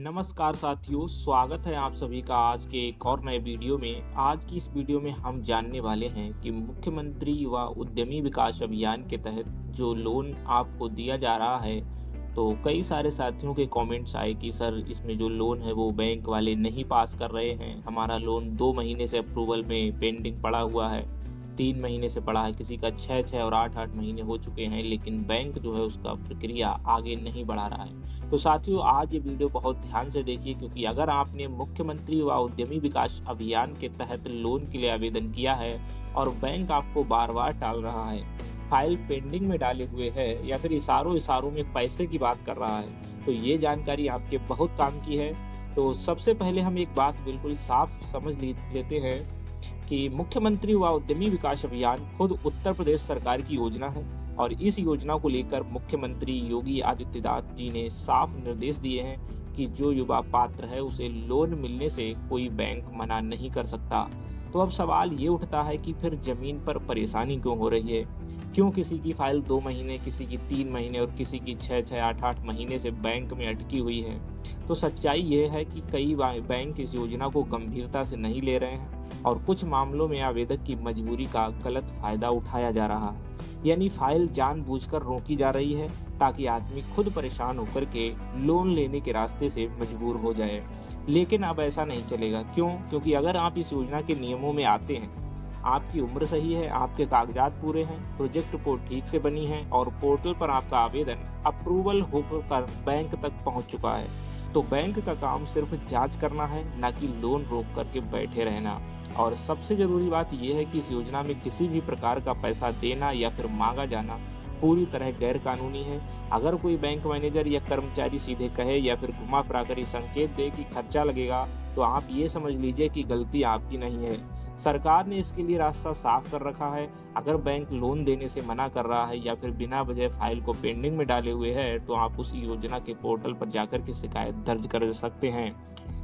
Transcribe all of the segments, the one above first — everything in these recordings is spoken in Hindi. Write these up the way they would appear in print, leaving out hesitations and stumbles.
नमस्कार साथियों, स्वागत है आप सभी का आज के एक और नए वीडियो में। आज की इस वीडियो में हम जानने वाले हैं कि मुख्यमंत्री युवा उद्यमी विकास अभियान के तहत जो लोन आपको दिया जा रहा है, तो कई सारे साथियों के कमेंट्स आए कि सर इसमें जो लोन है वो बैंक वाले नहीं पास कर रहे हैं। हमारा लोन 2 महीने से अप्रूवल में पेंडिंग पड़ा हुआ है, 3 महीने से पड़ा है, किसी का 6 और 8 महीने हो चुके हैं, लेकिन बैंक जो है उसका प्रक्रिया आगे नहीं बढ़ा रहा है। तो साथियों, आज ये वीडियो बहुत ध्यान से देखिए, क्योंकि अगर आपने मुख्यमंत्री युवा उद्यमी विकास अभियान के तहत लोन के लिए आवेदन किया है और बैंक आपको बार बार टाल रहा है, फाइल पेंडिंग में डाले हुए है या फिर इशारों में पैसे की बात कर रहा है, तो ये जानकारी आपके बहुत काम की है। तो सबसे पहले हम एक बात बिल्कुल साफ समझ लेते हैं कि मुख्यमंत्री युवा उद्यमी विकास अभियान खुद उत्तर प्रदेश सरकार की योजना है और इस योजना को लेकर मुख्यमंत्री योगी आदित्यनाथ जी ने साफ निर्देश दिए हैं कि जो युवा पात्र है उसे लोन मिलने से कोई बैंक मना नहीं कर सकता। तो अब सवाल ये उठता है कि फिर जमीन पर परेशानी क्यों हो रही है? क्यों किसी की फाइल 2 महीने, किसी की 3 महीने और किसी की 6 8 महीने से बैंक में अटकी हुई है? तो सच्चाई ये है कि कई बैंक इस योजना को गंभीरता से नहीं ले रहे हैं और कुछ मामलों में आवेदक की मजबूरी का गलत फायदा उठाया जा रहा है। यानी फाइल जानबूझकर रोकी जा रही है ताकि आदमी खुद परेशान होकर के लोन लेने के रास्ते से मजबूर हो जाए। लेकिन अब ऐसा नहीं चलेगा। क्यों? क्योंकि अगर आप इस योजना के नियमों में आते हैं, आपकी उम्र सही है, आपके कागजात पूरे हैं, प्रोजेक्ट रिपोर्ट ठीक से बनी है और पोर्टल पर आपका आवेदन अप्रूवल होकर बैंक तक पहुंच चुका है, तो बैंक का काम सिर्फ जांच करना है, ना कि लोन रोक करके बैठे रहना। और सबसे जरूरी बात यह है कि इस योजना में किसी भी प्रकार का पैसा देना या फिर मांगा जाना पूरी तरह गैर कानूनी है। अगर कोई बैंक मैनेजर या कर्मचारी सीधे कहे या फिर घुमा फिरा कर संकेत दे कि खर्चा लगेगा, तो आप ये समझ लीजिए कि गलती आपकी नहीं है। सरकार ने इसके लिए रास्ता साफ कर रखा है। अगर बैंक लोन देने से मना कर रहा है या फिर बिना वजह फाइल को पेंडिंग में डाले हुए है, तो आप उस योजना के पोर्टल पर जाकर के शिकायत दर्ज कर सकते हैं।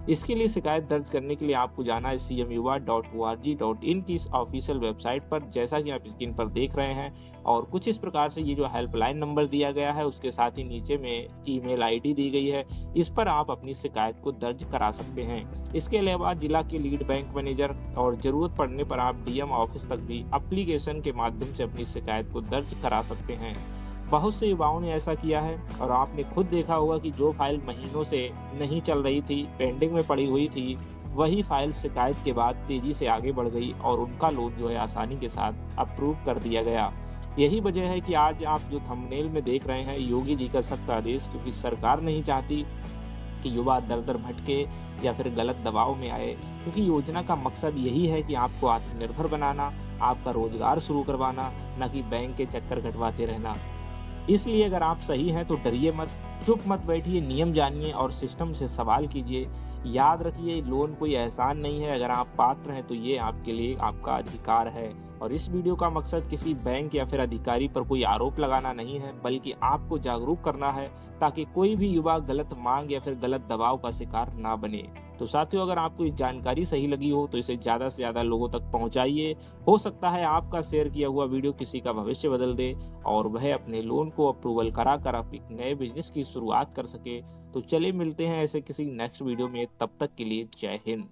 इसके लिए शिकायत दर्ज करने के लिए आपको जाना है cmyuva.org.in की इस ऑफिशियल वेबसाइट पर, जैसा कि आप स्क्रीन पर देख रहे हैं। और कुछ इस प्रकार से ये जो हेल्पलाइन नंबर दिया गया है, उसके साथ ही नीचे में ईमेल आईडी दी गई है, इस पर आप अपनी शिकायत को दर्ज करा सकते हैं। इसके अलावा जिला के लीड बैंक मैनेजर और जरूरत पड़ने पर आप डीएम ऑफिस तक भी एप्लीकेशन के माध्यम से अपनी शिकायत को दर्ज करा सकते हैं। बहुत से युवाओं ने ऐसा किया है और आपने खुद देखा होगा कि जो फाइल महीनों से नहीं चल रही थी, पेंडिंग में पड़ी हुई थी, वही फाइल शिकायत के बाद तेजी से आगे बढ़ गई और उनका लोन जो है आसानी के साथ अप्रूव कर दिया गया। यही वजह है कि आज आप जो थंबनेल में देख रहे हैं, योगी जी का सख्त आदेश, क्योंकि सरकार नहीं चाहती कि युवा दर दर भटके या फिर गलत दबाव में आए, क्योंकि योजना का मकसद यही है कि आपको आत्मनिर्भर बनाना, आपका रोजगार शुरू करवाना, न कि बैंक के चक्कर कटवाते रहना। इसलिए अगर आप सही हैं तो डरिए मत, चुप मत बैठिए, नियम जानिए और सिस्टम से सवाल कीजिए। याद रखिए, लोन कोई एहसान नहीं है। अगर आप पात्र हैं तो ये आपके लिए आपका अधिकार है। और इस वीडियो का मकसद किसी बैंक या फिर अधिकारी पर कोई आरोप लगाना नहीं है, बल्कि आपको जागरूक करना है ताकि कोई भी युवा गलत मांग या फिर गलत दबाव का शिकार ना बने। तो साथियों, अगर आपको ये जानकारी सही लगी हो तो इसे ज़्यादा से ज़्यादा लोगों तक पहुंचाइए। हो सकता है आपका शेयर किया हुआ वीडियो किसी का भविष्य बदल दे और वह अपने लोन को अप्रूवल करा कर अपने नए बिजनेस की शुरुआत कर सके। तो चलिए मिलते हैं ऐसे किसी नेक्स्ट वीडियो में, तब तक के लिए जय हिंद।